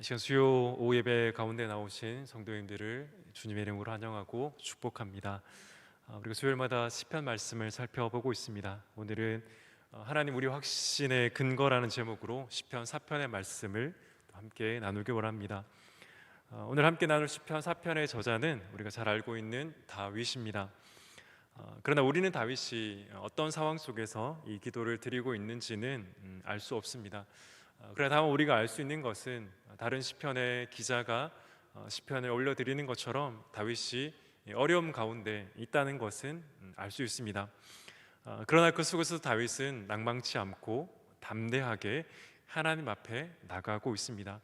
시간 수요 오후 예배 가운데 나오신 성도님들을 주님의 이름으로 환영하고 축복합니다. 우리가 수요일마다 시편 말씀을 살펴보고 있습니다. 오늘은 하나님 우리 확신의 근거라는 제목으로 시편 4편의 말씀을 함께 나누기 원합니다. 오늘 함께 나눌 시편 4편의 저자는 우리가 잘 알고 있는 다윗입니다. 그러나 우리는 다윗이 어떤 상황 속에서 이 기도를 드리고 있는지는 알 수 없습니다. 그러나 다만 우리가 알 수 있는 것은 다른 시편의 기자가 시편을 올려드리는 것처럼 다윗이 어려움 가운데 있다는 것은 알 수 있습니다. 그러나 그 속에서 다윗은 낭망치 않고 담대하게 하나님 앞에 나가고 있습니다.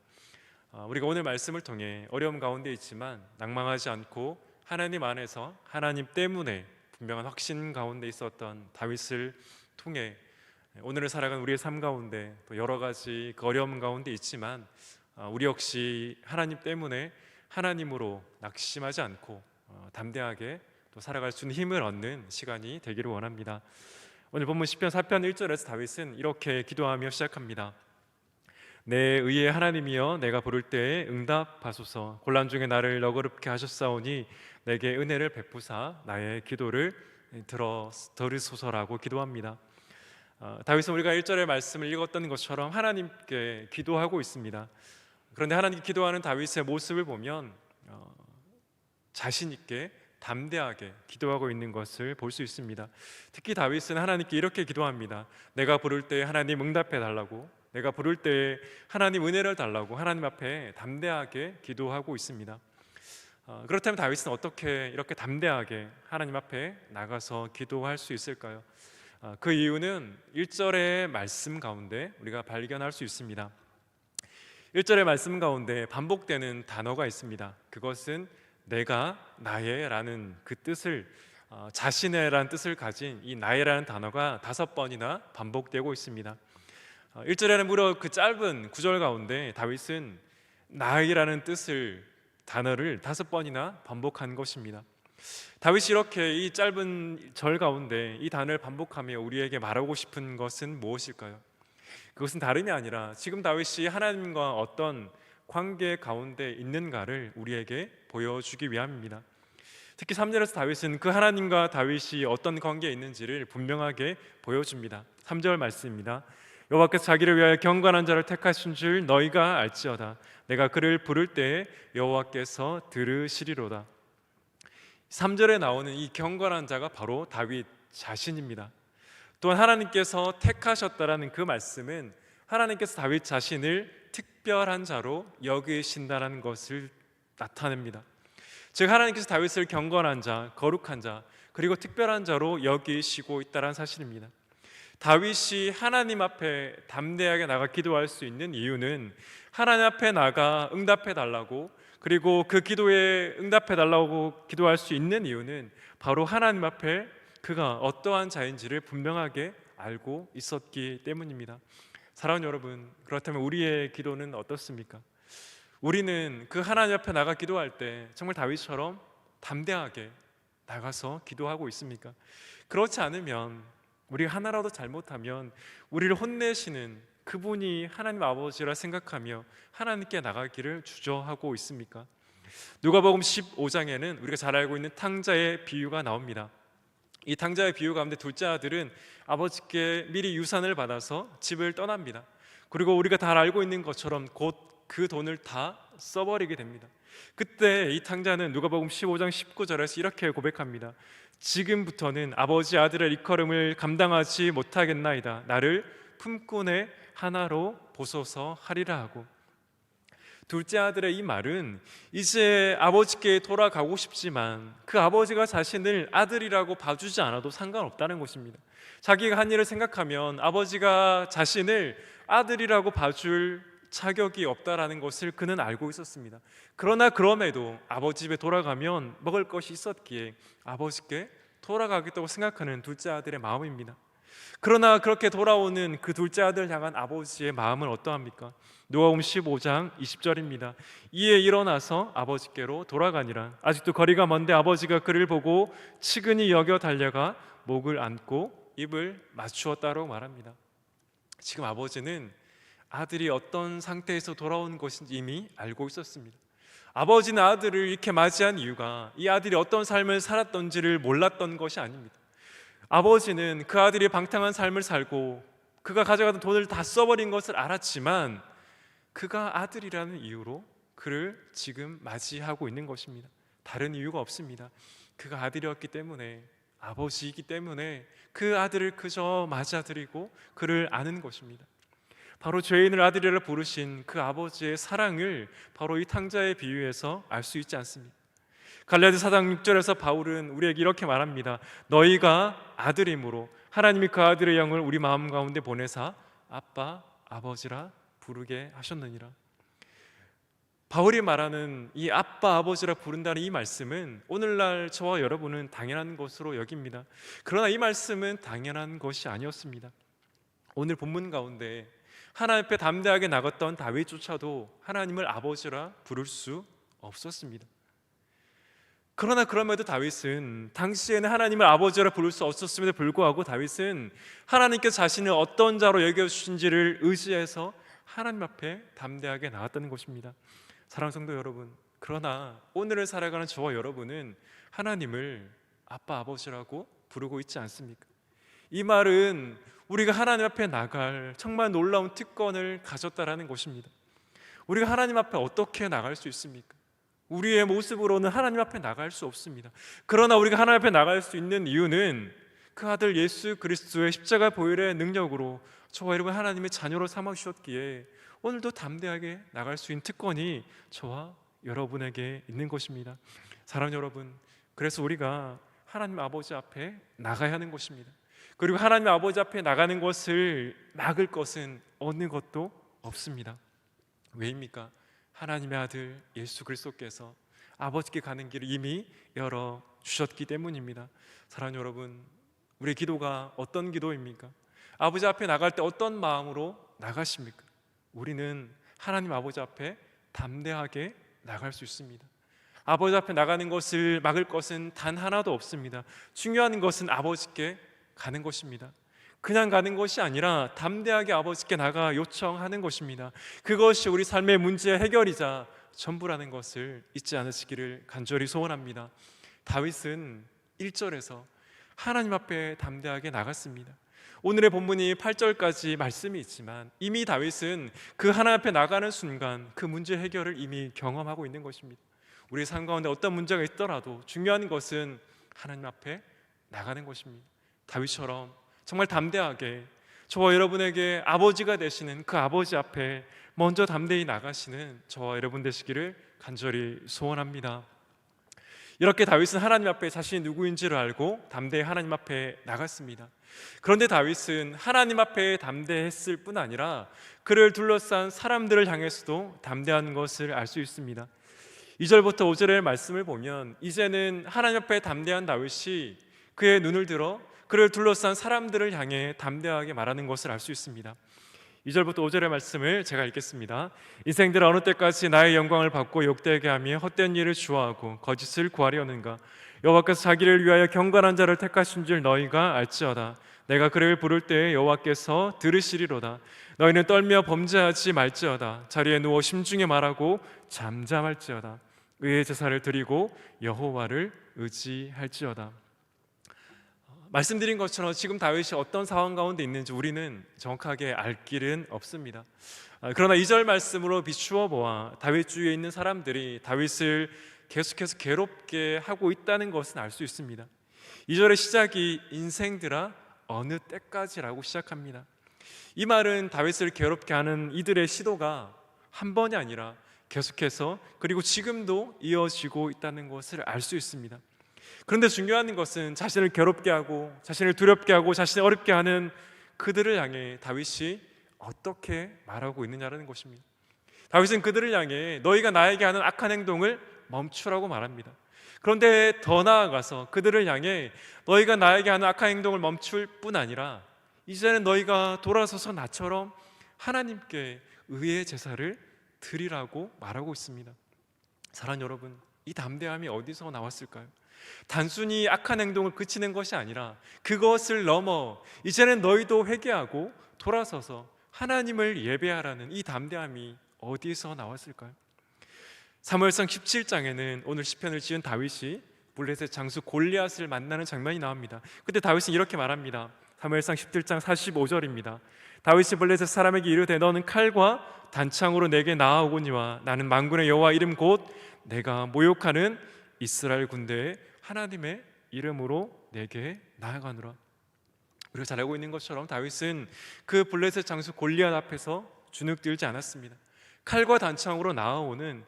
우리가 오늘 말씀을 통해 어려움 가운데 있지만 낭망하지 않고 하나님 안에서 하나님 때문에 분명한 확신 가운데 있었던 다윗을 통해 오늘을 살아가는 우리의 삶 가운데 또 여러 가지 어려움 가운데 있지만 우리 역시 하나님 때문에 하나님으로 낙심하지 않고 담대하게 또 살아갈 수 있는 힘을 얻는 시간이 되기를 원합니다. 오늘 본문 시편 4편 1절에서 다윗은 이렇게 기도하며 시작합니다. 내 의의 하나님이여 내가 부를 때에 응답하소서. 곤란 중에 나를 너그럽게 하셨사오니 내게 은혜를 베푸사 나의 기도를 들으소서라고 기도합니다. 다윗은 우리가 1절의 말씀을 읽었던 것처럼 하나님께 기도하고 있습니다. 그런데 하나님께 기도하는 다윗의 모습을 보면 자신 있게 담대하게 기도하고 있는 것을 볼 수 있습니다. 특히 다윗은 하나님께 이렇게 기도합니다. 내가 부를 때 하나님 응답해 달라고, 내가 부를 때 하나님 은혜를 달라고 하나님 앞에 담대하게 기도하고 있습니다. 그렇다면 다윗은 어떻게 이렇게 담대하게 하나님 앞에 나가서 기도할 수 있을까요? 그 이유는 1절의 말씀 가운데 우리가 발견할 수 있습니다. 1절의 말씀 가운데 반복되는 단어가 있습니다. 그것은 내가 나의 라는 그 뜻을 자신의 라는 뜻을 가진 이 나의 라는 단어가 5번이나 반복되고 있습니다. 1절에는 무려 그 짧은 구절 가운데 다윗은 나의 라는 뜻을 단어를 5번이나 반복한 것입니다. 다윗이 이렇게 이 짧은 절 가운데 이 단어를 반복하며 우리에게 말하고 싶은 것은 무엇일까요? 그것은 다름이 아니라 지금 다윗이 하나님과 어떤 관계 가운데 있는가를 우리에게 보여주기 위함입니다. 특히 3절에서 다윗은 그 하나님과 다윗이 어떤 관계에 있는지를 분명하게 보여줍니다. 3절 말씀입니다. 여호와께서 자기를 위하여 경건한 자를 택하신 줄 너희가 알지어다. 내가 그를 부를 때에 여호와께서 들으시리로다. 3절에 나오는 이 경건한 자가 바로 다윗 자신입니다. 또한 하나님께서 택하셨다라는 그 말씀은 하나님께서 다윗 자신을 특별한 자로 여기신다는 것을 나타냅니다. 즉 하나님께서 다윗을 경건한 자, 거룩한 자, 그리고 특별한 자로 여기시고 있다는 사실입니다. 다윗이 하나님 앞에 담대하게 나가 기도할 수 있는 이유는 하나님 앞에 나가 응답해 달라고, 그리고 그 기도에 응답해 달라고 기도할 수 있는 이유는 바로 하나님 앞에 그가 어떠한 자인지를 분명하게 알고 있었기 때문입니다. 사랑하는 여러분, 그렇다면 우리의 기도는 어떻습니까? 우리는 그 하나님 앞에 나가 기도할 때 정말 다윗처럼 담대하게 나가서 기도하고 있습니까? 그렇지 않으면 우리가 하나라도 잘못하면 우리를 혼내시는 그분이 하나님 아버지라 생각하며 하나님께 나가기를 주저하고 있습니까? 누가복음 15장에는 우리가 잘 알고 있는 탕자의 비유가 나옵니다. 이 탕자의 비유 가운데 둘째 아들은 아버지께 미리 유산을 받아서 집을 떠납니다. 그리고 우리가 다 알고 있는 것처럼 곧 그 돈을 다 써버리게 됩니다. 그때 이 탕자는 누가복음 15장 19절에서 이렇게 고백합니다. 지금부터는 아버지 아들의 일컬음을 감당하지 못하겠나이다. 나를 품꾼의 하나로 보소서 하리라 하고, 둘째 아들의 이 말은 이제 아버지께 돌아가고 싶지만 그 아버지가 자신을 아들이라고 봐주지 않아도 상관없다는 것입니다. 자기가 한 일을 생각하면 아버지가 자신을 아들이라고 봐줄 자격이 없다라는 것을 그는 알고 있었습니다. 그러나 그럼에도 아버지 집에 돌아가면 먹을 것이 있었기에 아버지께 돌아가겠다고 생각하는 둘째 아들의 마음입니다. 그러나 그렇게 돌아오는 그 둘째 아들을 향한 아버지의 마음은 어떠합니까? 누가복음 15장 20절입니다. 이에 일어나서 아버지께로 돌아가니라. 아직도 거리가 먼데 아버지가 그를 보고 측은히 여겨 달려가 목을 안고 입을 맞추었다고 말합니다. 지금 아버지는 아들이 어떤 상태에서 돌아온 것인지 이미 알고 있었습니다. 아버지는 아들을 이렇게 맞이한 이유가 이 아들이 어떤 삶을 살았던지를 몰랐던 것이 아닙니다. 아버지는 그 아들이 방탕한 삶을 살고 그가 가져가던 돈을 다 써버린 것을 알았지만 그가 아들이라는 이유로 그를 지금 맞이하고 있는 것입니다. 다른 이유가 없습니다. 그가 아들이었기 때문에, 아버지이기 때문에 그 아들을 그저 맞아들이고 그를 아는 것입니다. 바로 죄인을 아들이라 부르신 그 아버지의 사랑을 바로 이 탕자의 비유에서 알 수 있지 않습니까? 갈라디아 4장 6절에서 바울은 우리에게 이렇게 말합니다. 너희가 아들이므로 하나님이 그 아들의 영을 우리 마음 가운데 보내사 아빠, 아버지라 부르게 하셨느니라. 바울이 말하는 이 아빠, 아버지라 부른다는 이 말씀은 오늘날 저와 여러분은 당연한 것으로 여깁니다. 그러나 이 말씀은 당연한 것이 아니었습니다. 오늘 본문 가운데 하나님 앞에 담대하게 나갔던 다윗조차도 하나님을 아버지라 부를 수 없었습니다. 그러나 그럼에도 다윗은 당시에는 하나님을 아버지라 부를 수 없었음에도 불구하고 다윗은 하나님께 자신을 어떤 자로 여겨주신지를 의지해서 하나님 앞에 담대하게 나갔다는 것입니다. 사랑하는 성도 여러분, 그러나 오늘을 살아가는 저와 여러분은 하나님을 아빠, 아버지라고 부르고 있지 않습니까? 이 말은 우리가 하나님 앞에 나갈 정말 놀라운 특권을 가졌다라는 것입니다. 우리가 하나님 앞에 어떻게 나갈 수 있습니까? 우리의 모습으로는 하나님 앞에 나갈 수 없습니다. 그러나 우리가 하나님 앞에 나갈 수 있는 이유는 그 아들 예수 그리스도의 십자가 보혈의 능력으로 저와 여러분 하나님의 자녀로 삼아주셨기에 오늘도 담대하게 나갈 수 있는 특권이 저와 여러분에게 있는 것입니다. 사랑하는 여러분, 그래서 우리가 하나님 아버지 앞에 나가야 하는 것입니다. 그리고 하나님 아버지 앞에 나가는 것을 막을 것은 어느 것도 없습니다. 왜입니까? 하나님의 아들 예수 그리스도께서 아버지께 가는 길을 이미 열어주셨기 때문입니다. 사랑하는 여러분, 우리의 기도가 어떤 기도입니까? 아버지 앞에 나갈 때 어떤 마음으로 나가십니까? 우리는 하나님 아버지 앞에 담대하게 나갈 수 있습니다. 아버지 앞에 나가는 것을 막을 것은 단 하나도 없습니다. 중요한 것은 아버지께 가는 것입니다. 그냥 가는 것이 아니라 담대하게 아버지께 나가 요청하는 것입니다. 그것이 우리 삶의 문제의 해결이자 전부라는 것을 잊지 않으시기를 간절히 소원합니다. 다윗은 1절에서 하나님 앞에 담대하게 나갔습니다. 오늘의 본문이 8절까지 말씀이 있지만 이미 다윗은 그 하나님 앞에 나가는 순간 그 문제 해결을 이미 경험하고 있는 것입니다. 우리 삶 가운데 어떤 문제가 있더라도 중요한 것은 하나님 앞에 나가는 것입니다. 다윗처럼 정말 담대하게 저와 여러분에게 아버지가 되시는 그 아버지 앞에 먼저 담대히 나가시는 저와 여러분 되시기를 간절히 소원합니다. 이렇게 다윗은 하나님 앞에 자신이 누구인지를 알고 담대히 하나님 앞에 나갔습니다. 그런데 다윗은 하나님 앞에 담대했을 뿐 아니라 그를 둘러싼 사람들을 향해서도 담대한 것을 알 수 있습니다. 2절부터 5절의 말씀을 보면 이제는 하나님 앞에 담대한 다윗이 그의 눈을 들어 그를 둘러싼 사람들을 향해 담대하게 말하는 것을 알 수 있습니다. 2절부터 5절의 말씀을 제가 읽겠습니다. 인생들아 어느 때까지 나의 영광을 받고 욕되게 하며 헛된 일을 주어하고 거짓을 구하려는가? 여호와께서 자기를 위하여 경건한 자를 택하신 줄 너희가 알지어다. 내가 그를 부를 때에 여호와께서 들으시리로다. 너희는 떨며 범죄하지 말지어다. 자리에 누워 심중에 말하고 잠잠할지어다. 의의 제사를 드리고 여호와를 의지할지어다. 말씀드린 것처럼 지금 다윗이 어떤 상황 가운데 있는지 우리는 정확하게 알 길은 없습니다. 그러나 2절 말씀으로 비추어 보아 다윗 주위에 있는 사람들이 다윗을 계속해서 괴롭게 하고 있다는 것은 알 수 있습니다. 2절의 시작이 인생들아 어느 때까지라고 시작합니다. 이 말은 다윗을 괴롭게 하는 이들의 시도가 한 번이 아니라 계속해서 그리고 지금도 이어지고 있다는 것을 알 수 있습니다. 그런데 중요한 것은 자신을 괴롭게 하고 자신을 두렵게 하고 자신을 어렵게 하는 그들을 향해 다윗이 어떻게 말하고 있느냐라는 것입니다. 다윗은 그들을 향해 너희가 나에게 하는 악한 행동을 멈추라고 말합니다. 그런데 더 나아가서 그들을 향해 너희가 나에게 하는 악한 행동을 멈출 뿐 아니라 이제는 너희가 돌아서서 나처럼 하나님께 의의 제사를 드리라고 말하고 있습니다. 사랑하는 여러분, 이 담대함이 어디서 나왔을까요? 단순히 악한 행동을 그치는 것이 아니라 그것을 넘어 이제는 너희도 회개하고 돌아서서 하나님을 예배하라는 이 담대함이 어디서 나왔을까요? 사무엘상 17장에는 오늘 시편을 지은 다윗이 블레셋 장수 골리앗을 만나는 장면이 나옵니다. 그때 다윗은 이렇게 말합니다. 사무엘상 17장 45절입니다. 다윗이 블레셋 사람에게 이르되 너는 칼과 단창으로 내게 나아오거니와 나는 만군의 여호와 이름 곧 내가 모욕하는 이스라엘 군대의 하나님의 이름으로 내게 나아가노라. 우리가 잘 알고 있는 것처럼 다윗은 그 블레셋 장수 골리앗 앞에서 주눅들지 않았습니다. 칼과 단창으로 나아오는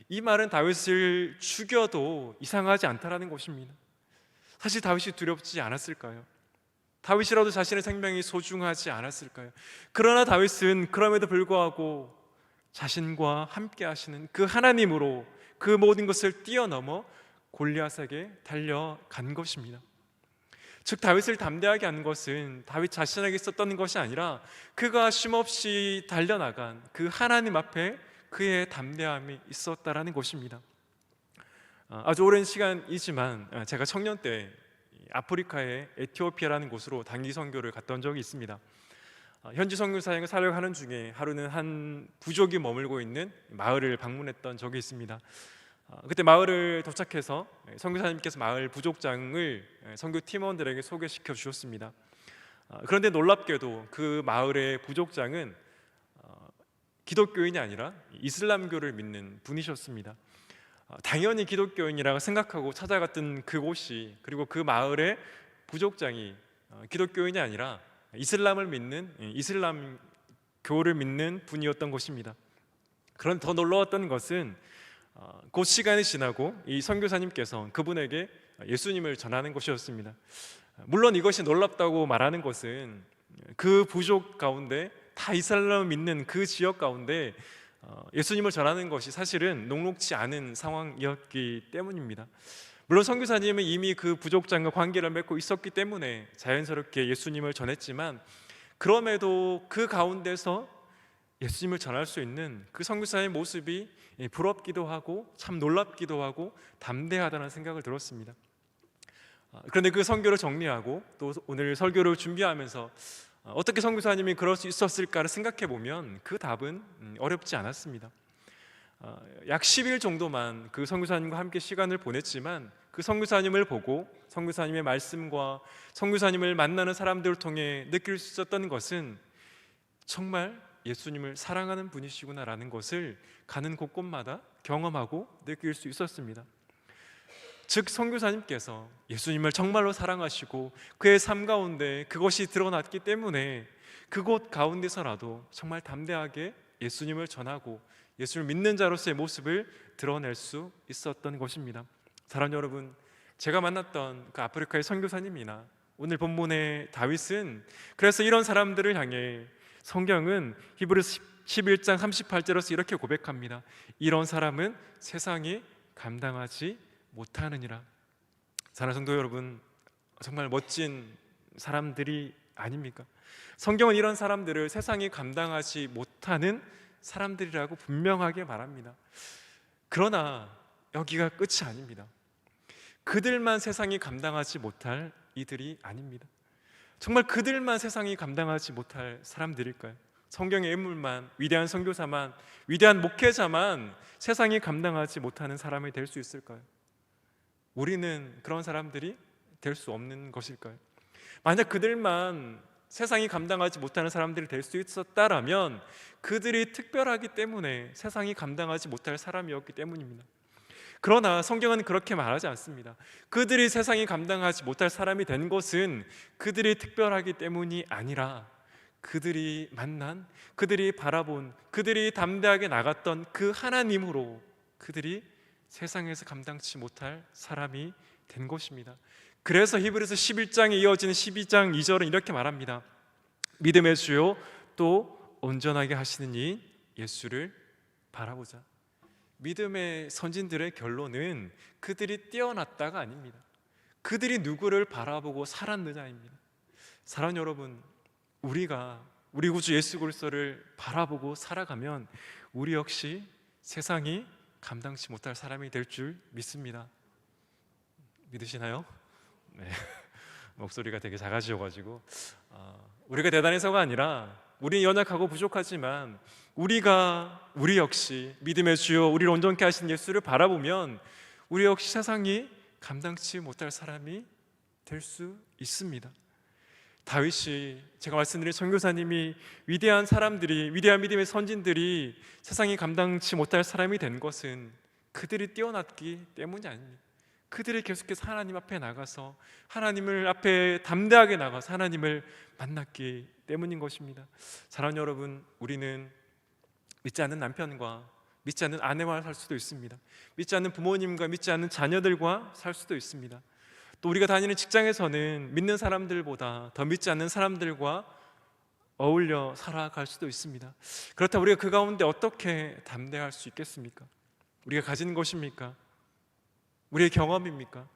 이 말은 다윗을 죽여도 이상하지 않다라는 것입니다. 사실 다윗이 두렵지 않았을까요? 다윗이라도 자신의 생명이 소중하지 않았을까요? 그러나 다윗은 그럼에도 불구하고 자신과 함께 하시는 그 하나님으로 그 모든 것을 뛰어넘어 골리앗에게 달려간 것입니다. 즉 다윗을 담대하게 한 것은 다윗 자신에게 있었던 것이 아니라 그가 쉼없이 달려나간 그 하나님 앞에 그의 담대함이 있었다라는 것입니다. 아주 오랜 시간이지만 제가 청년 때 아프리카의 에티오피아라는 곳으로 단기 선교를 갔던 적이 있습니다. 현지 선교사역을 사역하는 중에 하루는 한 부족이 머물고 있는 마을을 방문했던 적이 있습니다. 그때 마을을 도착해서 선교사님께서 마을 부족장을 선교 팀원들에게 소개시켜 주셨습니다. 그런데 놀랍게도 그 마을의 부족장은 기독교인이 아니라 이슬람교를 믿는 분이셨습니다. 당연히 기독교인이라고 생각하고 찾아갔던 그곳이, 그리고 그 마을의 부족장이 기독교인이 아니라 이슬람을 믿는, 이슬람교를 믿는 분이었던 것입니다. 그런데 더 놀라웠던 것은 그 시간이 지나고 이 선교사님께서 그분에게 예수님을 전하는 것이었습니다. 물론 이것이 놀랍다고 말하는 것은 그 부족 가운데 다 이슬람을 믿는 그 지역 가운데 예수님을 전하는 것이 사실은 녹록지 않은 상황이었기 때문입니다. 물론 선교사님은 이미 그 부족장과 관계를 맺고 있었기 때문에 자연스럽게 예수님을 전했지만, 그럼에도 그 가운데서 예수님을 전할 수 있는 그 선교사의 모습이 부럽기도 하고 참 놀랍기도 하고 담대하다는 생각을 들었습니다. 그런데 그 선교를 정리하고 또 오늘 설교를 준비하면서 어떻게 선교사님이 그럴 수 있었을까를 생각해 보면 그 답은 어렵지 않았습니다. 약 10일 정도만 그 선교사님과 함께 시간을 보냈지만 그 선교사님을 보고 선교사님의 말씀과 선교사님을 만나는 사람들을 통해 느낄 수 있었던 것은 정말 예수님을 사랑하는 분이시구나라는 것을 가는 곳곳마다 경험하고 느낄 수 있었습니다. 즉 선교사님께서 예수님을 정말로 사랑하시고 그의 삶 가운데 그것이 드러났기 때문에 그곳 가운데서라도 정말 담대하게 예수님을 전하고 예수를 믿는 자로서의 모습을 드러낼 수 있었던 것입니다. 사랑하는 여러분, 제가 만났던 그 아프리카의 선교사님이나 오늘 본문의 다윗은 그래서 이런 사람들을 향해 성경은 히브리서 11장 38절에서 이렇게 고백합니다. 이런 사람은 세상이 감당하지 못하느니라. 사랑하는 성도 여러분, 정말 멋진 사람들이 아닙니까? 성경은 이런 사람들을 세상이 감당하지 못하는 사람들이라고 분명하게 말합니다. 그러나 여기가 끝이 아닙니다. 그들만 세상이 감당하지 못할 이들이 아닙니다. 정말 그들만 세상이 감당하지 못할 사람들일까요? 성경의 인물만, 위대한 선교사만, 위대한 목회자만 세상이 감당하지 못하는 사람이 될 수 있을까요? 우리는 그런 사람들이 될 수 없는 것일까요? 만약 그들만 세상이 감당하지 못하는 사람들이 될 수 있었다라면 그들이 특별하기 때문에 세상이 감당하지 못할 사람이었기 때문입니다. 그러나 성경은 그렇게 말하지 않습니다. 그들이 세상이 감당하지 못할 사람이 된 것은 그들이 특별하기 때문이 아니라 그들이 만난, 그들이 바라본, 그들이 담대하게 나갔던 그 하나님으로 그들이 세상에서 감당치 못할 사람이 된 것입니다. 그래서 히브리서 11장에 이어지는 12장 2절은 이렇게 말합니다. 믿음의 주요 또 온전하게 하시는 이 예수를 바라보자. 믿음의 선진들의 결론은 그들이 뛰어났다가 아닙니다. 그들이 누구를 바라보고 살았느냐입니다. 사랑하는 여러분, 우리가 우리 구주 예수 그리스도를 바라보고 살아가면 우리 역시 세상이 감당치 못할 사람이 될 줄 믿습니다. 믿으시나요? 네. 목소리가 되게 작아지셔가지고 우리가 대단해서가 아니라 우리는 연약하고 부족하지만 우리 역시 믿음의 주여 우리를 온전케 하신 예수를 바라보면 우리 역시 세상이 감당치 못할 사람이 될 수 있습니다. 다윗이, 제가 말씀드린 선교사님이, 위대한 사람들이, 위대한 믿음의 선진들이 세상이 감당치 못할 사람이 된 것은 그들이 뛰어났기 때문이 아닙니다. 그들이 계속해서 하나님 앞에 나가서 하나님을 앞에 담대하게 나가서 하나님을 만났기 때문인 것입니다. 사랑하는 여러분, 우리는 믿지 않는 남편과 믿지 않는 아내와 살 수도 있습니다. 믿지 않는 부모님과 믿지 않는 자녀들과 살 수도 있습니다. 또 우리가 다니는 직장에서는 믿는 사람들보다 더 믿지 않는 사람들과 어울려 살아갈 수도 있습니다. 그렇다면 우리가 그 가운데 어떻게 담대할 수 있겠습니까? 우리가 가진 것입니까? 우리의 경험입니까?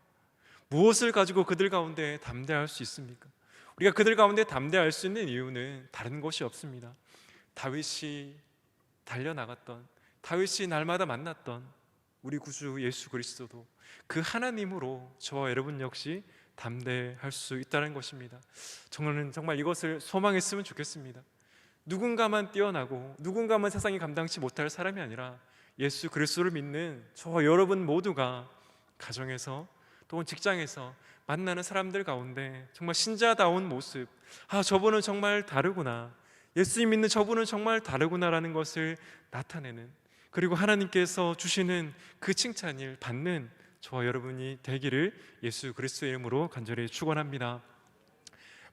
무엇을 가지고 그들 가운데 담대할 수 있습니까? 우리가 그들 가운데 담대할 수 있는 이유는 다른 것이 없습니다. 다윗이 달려나갔던, 다윗이 날마다 만났던 우리 구주 예수 그리스도도 그 하나님으로 저와 여러분 역시 담대할 수 있다는 것입니다. 저는 정말 이것을 소망했으면 좋겠습니다. 누군가만 뛰어나고 누군가만 세상이 감당치 못할 사람이 아니라 예수 그리스도를 믿는 저와 여러분 모두가 가정에서 또는 직장에서 만나는 사람들 가운데 정말 신자다운 모습, 저분은 정말 다르구나, 예수님 믿는 저분은 정말 다르구나라는 것을 나타내는, 그리고 하나님께서 주시는 그 칭찬을 받는 저와 여러분이 되기를 예수 그리스도의 이름으로 간절히 축원합니다.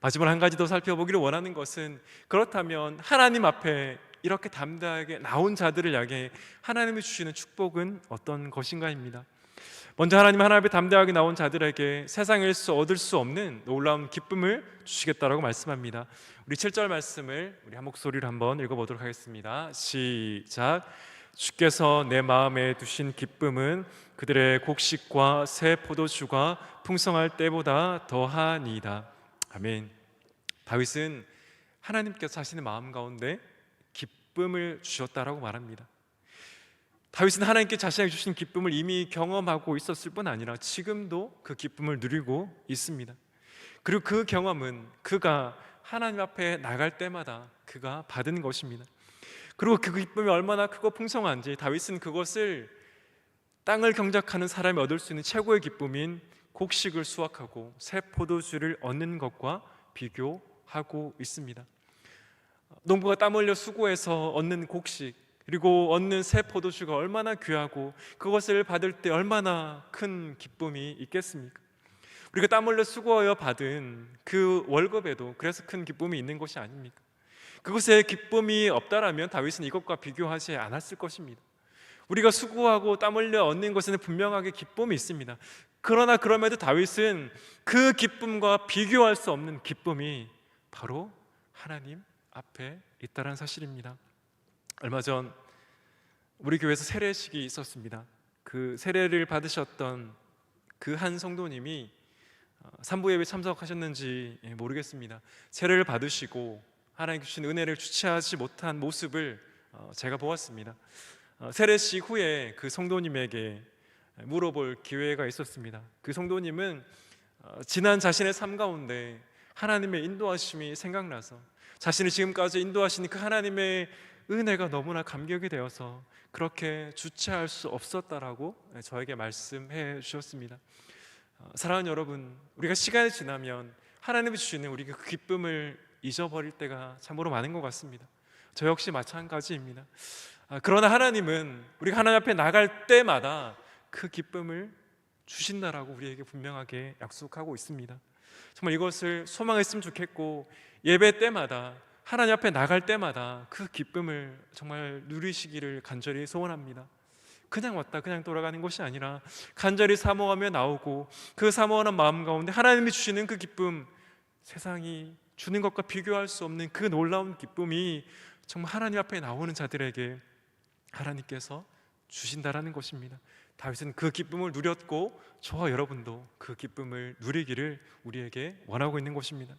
마지막으로 한 가지 더 살펴보기를 원하는 것은, 그렇다면 하나님 앞에 이렇게 담대하게 나온 자들을 향해 하나님이 주시는 축복은 어떤 것인가입니다. 먼저 하나님 앞에 담대하게 나온 자들에게 세상에서 얻을 수 없는 놀라운 기쁨을 주시겠다라고 말씀합니다. 우리 7절 말씀을 우리 한 목소리로 한번 읽어보도록 하겠습니다. 시작. 주께서 내 마음에 두신 기쁨은 그들의 곡식과 새 포도주가 풍성할 때보다 더하니이다. 아멘. 다윗은 하나님께서 자신의 마음 가운데 기쁨을 주셨다라고 말합니다. 다윗은 하나님께 자신에게 주신 기쁨을 이미 경험하고 있었을 뿐 아니라 지금도 그 기쁨을 누리고 있습니다. 그리고 그 경험은 그가 하나님 앞에 나갈 때마다 그가 받은 것입니다. 그리고 그 기쁨이 얼마나 크고 풍성한지 다윗은 그것을 땅을 경작하는 사람이 얻을 수 있는 최고의 기쁨인 곡식을 수확하고 새 포도주를 얻는 것과 비교하고 있습니다. 농부가 땀 흘려 수고해서 얻는 곡식, 그리고 얻는 새 포도주가 얼마나 귀하고 그것을 받을 때 얼마나 큰 기쁨이 있겠습니까? 우리가 땀 흘려 수고하여 받은 그 월급에도 그래서 큰 기쁨이 있는 것이 아닙니까? 그것에 기쁨이 없다라면 다윗은 이것과 비교하지 않았을 것입니다. 우리가 수고하고 땀 흘려 얻는 것에는 분명하게 기쁨이 있습니다. 그러나 그럼에도 다윗은 그 기쁨과 비교할 수 없는 기쁨이 바로 하나님 앞에 있다는 사실입니다. 얼마 전 우리 교회에서 세례식이 있었습니다. 그 세례를 받으셨던 그 한 성도님이 산부 예배 참석하셨는지 모르겠습니다. 세례를 받으시고 하나님 주신 은혜를 주체하지 못한 모습을 제가 보았습니다. 세례식 후에 그 성도님에게 물어볼 기회가 있었습니다. 그 성도님은 지난 자신의 삶 가운데 하나님의 인도하심이 생각나서 자신을 지금까지 인도하신 그 하나님의 은혜가 너무나 감격이 되어서 그렇게 주체할 수 없었다라고 저에게 말씀해 주셨습니다. 사랑하는 여러분, 우리가 시간이 지나면 하나님이 주시는 우리 그 기쁨을 잊어버릴 때가 참으로 많은 것 같습니다. 저 역시 마찬가지입니다. 그러나 하나님은 우리가 하나님 앞에 나갈 때마다 그 기쁨을 주신다라고 우리에게 분명하게 약속하고 있습니다. 정말 이것을 소망했으면 좋겠고, 예배 때마다 하나님 앞에 나갈 때마다 그 기쁨을 정말 누리시기를 간절히 소원합니다. 그냥 왔다 그냥 돌아가는 것이 아니라 간절히 사모하며 나오고, 그 사모하는 마음 가운데 하나님이 주시는 그 기쁨, 세상이 주는 것과 비교할 수 없는 그 놀라운 기쁨이 정말 하나님 앞에 나오는 자들에게 하나님께서 주신다라는 것입니다. 다윗은 그 기쁨을 누렸고 저와 여러분도 그 기쁨을 누리기를 우리에게 원하고 있는 것입니다.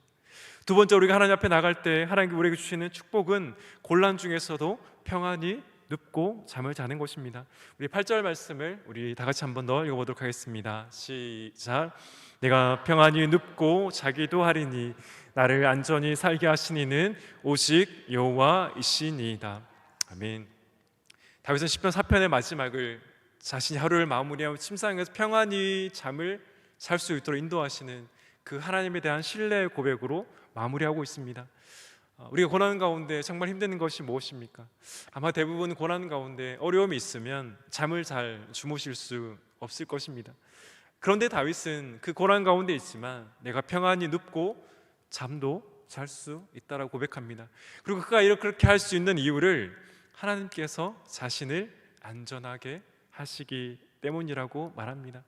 두 번째, 우리가 하나님 앞에 나갈 때 하나님께 우리에게 주시는 축복은 곤란 중에서도 평안히 눕고 잠을 자는 것입니다. 우리 8절 말씀을 우리 다 같이 한 번 더 읽어보도록 하겠습니다. 시작. 내가 평안히 눕고 자기도 하리니 나를 안전히 살게 하신 이는 오직 여호와이시니이다. 아멘. 다윗은 시편 4편의 마지막을 자신이 하루를 마무리하고 침상에서 평안히 잠을 잘 수 있도록 인도하시는 그 하나님에 대한 신뢰의 고백으로 마무리하고 있습니다. 우리가 고난 가운데 정말 힘든 것이 무엇입니까? 아마 대부분 고난 가운데 어려움이 있으면 잠을 잘 주무실 수 없을 것입니다. 그런데 다윗은 그 고난 가운데 있지만 내가 평안히 눕고 잠도 잘 수 있다라고 고백합니다. 그리고 그가 그렇게 할 수 있는 이유를 하나님께서 자신을 안전하게 하시기 때문이라고 말합니다.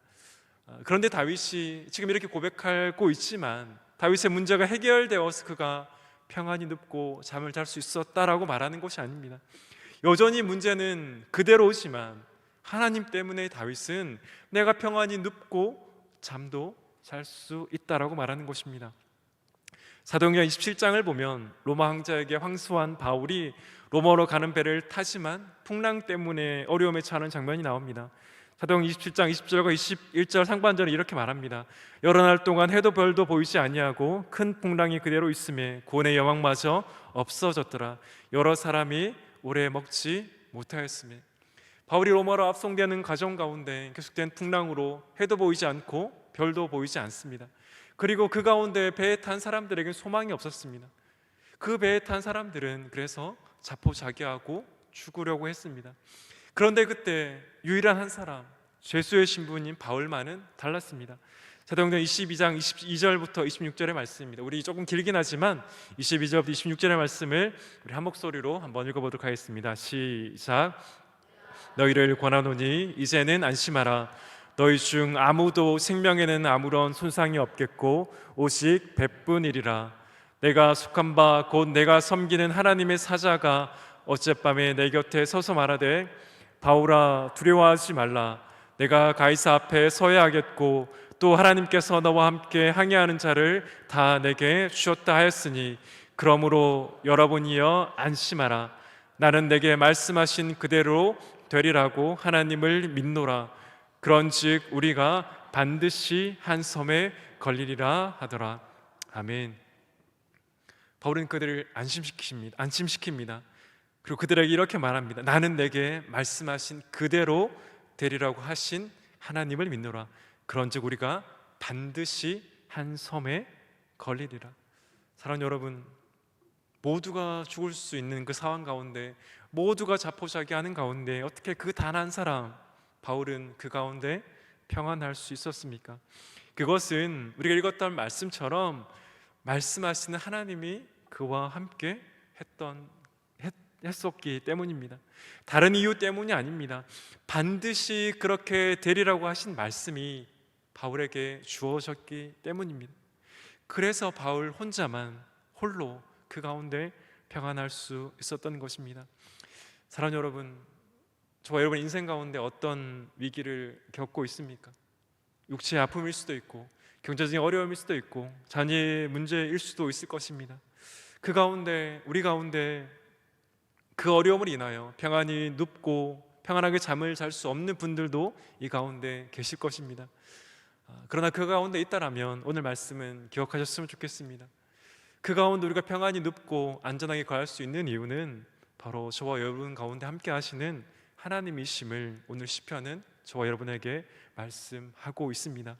그런데 다윗이 지금 이렇게 고백하고 있지만 다윗의 문제가 해결되어서 그가 평안히 눕고 잠을 잘 수 있었다라고 말하는 것이 아닙니다. 여전히 문제는 그대로지만 하나님 때문에 다윗은 내가 평안히 눕고 잠도 잘 수 있다라고 말하는 것입니다. 사도행전 27장을 보면 로마 황제에게 황소한 바울이 로마로 가는 배를 타지만 풍랑 때문에 어려움에 처하는 장면이 나옵니다. 사도행전 27장 20절과 21절 상반절은 이렇게 말합니다. 여러 날 동안 해도 별도 보이지 아니하고 큰 풍랑이 그대로 있음에 구원의 여망마저 없어졌더라. 여러 사람이 오래 먹지 못하였음에. 바울이 로마로 압송되는 과정 가운데 계속된 풍랑으로 해도 보이지 않고 별도 보이지 않습니다. 그리고 그 가운데 배에 탄 사람들에게 소망이 없었습니다. 그 배에 탄 사람들은 그래서 자포자기하고 죽으려고 했습니다. 그런데 그때 유일한 한 사람, 죄수의 신부님 바울만은 달랐습니다. 사도행전 22장 22절부터 26절의 말씀입니다. 우리 조금 길긴 하지만 22절부터 26절의 말씀을 우리 한 목소리로 한번 읽어보도록 하겠습니다. 시작. 너희를 권하노니 이제는 안심하라. 너희 중 아무도 생명에는 아무런 손상이 없겠고 오직 배뿐이리라. 내가 속한 바 곧 내가 섬기는 하나님의 사자가 어젯밤에 내 곁에 서서 말하되 바울아 두려워하지 말라. 내가 가이사 앞에 서야 하겠고 또 하나님께서 너와 함께 항해하는 자를 다 내게 주셨다 하였으니 그러므로 여러분이여 안심하라. 나는 내게 말씀하신 그대로 되리라고 하나님을 믿노라. 그런즉 우리가 반드시 한 섬에 걸리리라 하더라. 아멘. 바울은 그들을 안심시킵니다. 그리고 그들에게 이렇게 말합니다. 나는 내게 말씀하신 그대로 되리라고 하신 하나님을 믿노라. 그런즉 우리가 반드시 한 섬에 걸리리라. 사랑하는 여러분, 모두가 죽을 수 있는 그 상황 가운데, 모두가 자포자기하는 가운데 어떻게 그 단 한 사람 바울은 그 가운데 평안할 수 있었습니까? 그것은 우리가 읽었던 말씀처럼 말씀하시는 하나님이 그와 함께 했었기 때문입니다. 다른 이유 때문이 아닙니다. 반드시 그렇게 되리라고 하신 말씀이 바울에게 주어졌기 때문입니다. 그래서 바울 혼자만 홀로 그 가운데 평안할 수 있었던 것입니다. 사랑하는 여러분, 저와 여러분 인생 가운데 어떤 위기를 겪고 있습니까? 육체의 아픔일 수도 있고 경제적인 어려움일 수도 있고 자녀의 문제일 수도 있을 것입니다. 그 가운데 우리 가운데 그 어려움을 인하여 평안히 눕고 평안하게 잠을 잘 수 없는 분들도 이 가운데 계실 것입니다. 그러나 그 가운데 있다라면 오늘 말씀은 기억하셨으면 좋겠습니다. 그 가운데 우리가 평안히 눕고 안전하게 거할 수 있는 이유는 바로 저와 여러분 가운데 함께 하시는 하나님이심을 오늘 시편은 저와 여러분에게 말씀하고 있습니다.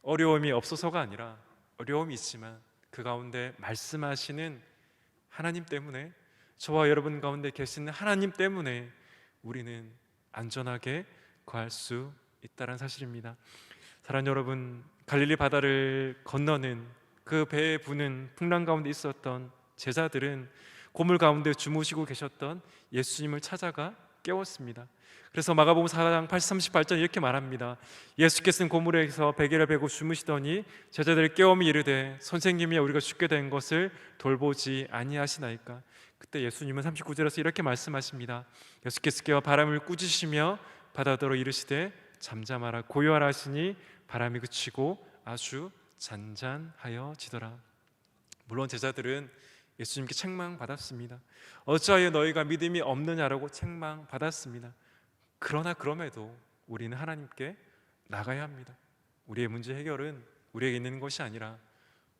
어려움이 없어서가 아니라 어려움이 있지만 그 가운데 말씀하시는 하나님 때문에, 저와 여러분 가운데 계시는 하나님 때문에 우리는 안전하게 거할 수 있다는 사실입니다. 사랑하는 여러분, 갈릴리 바다를 건너는 그 배에 부는 풍랑 가운데 있었던 제자들은 고물 가운데 주무시고 계셨던 예수님을 찾아가 깨웠습니다. 그래서 마가복음 4장 38절 이렇게 말합니다. 예수께서는 고물에서 베개를 베고 주무시더니 제자들을 깨우며 이르되 선생님이 우리가 죽게 된 것을 돌보지 아니하시나이까. 그때 예수님은 39절에서 이렇게 말씀하십니다. 예수께서 깨어 바람을 꾸짖으시며 바다더러 이르시되 잠잠하라 고요하라 하시니 바람이 그치고 아주 잔잔하여지더라. 물론 제자들은 예수님께 책망받았습니다. 어찌하여 너희가 믿음이 없느냐라고 책망받았습니다. 그러나 그럼에도 우리는 하나님께 나가야 합니다. 우리의 문제 해결은 우리에게 있는 것이 아니라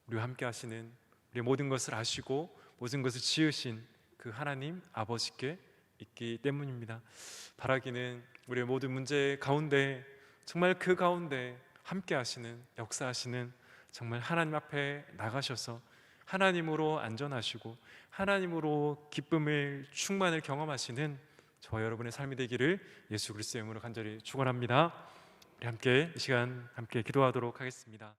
우리와 함께 하시는 우리 모든 것을 아시고 모든 것을 지으신 그 하나님 아버지께 있기 때문입니다. 바라기는 우리의 모든 문제 가운데 정말 그 가운데 함께 하시는, 역사하시는 정말 하나님 앞에 나가셔서 하나님으로 안전하시고 하나님으로 기쁨을 충만을 경험하시는 저와 여러분의 삶이 되기를 예수 그리스도의 이름으로 간절히 축원합니다. 우리 함께 이 시간 함께 기도하도록 하겠습니다.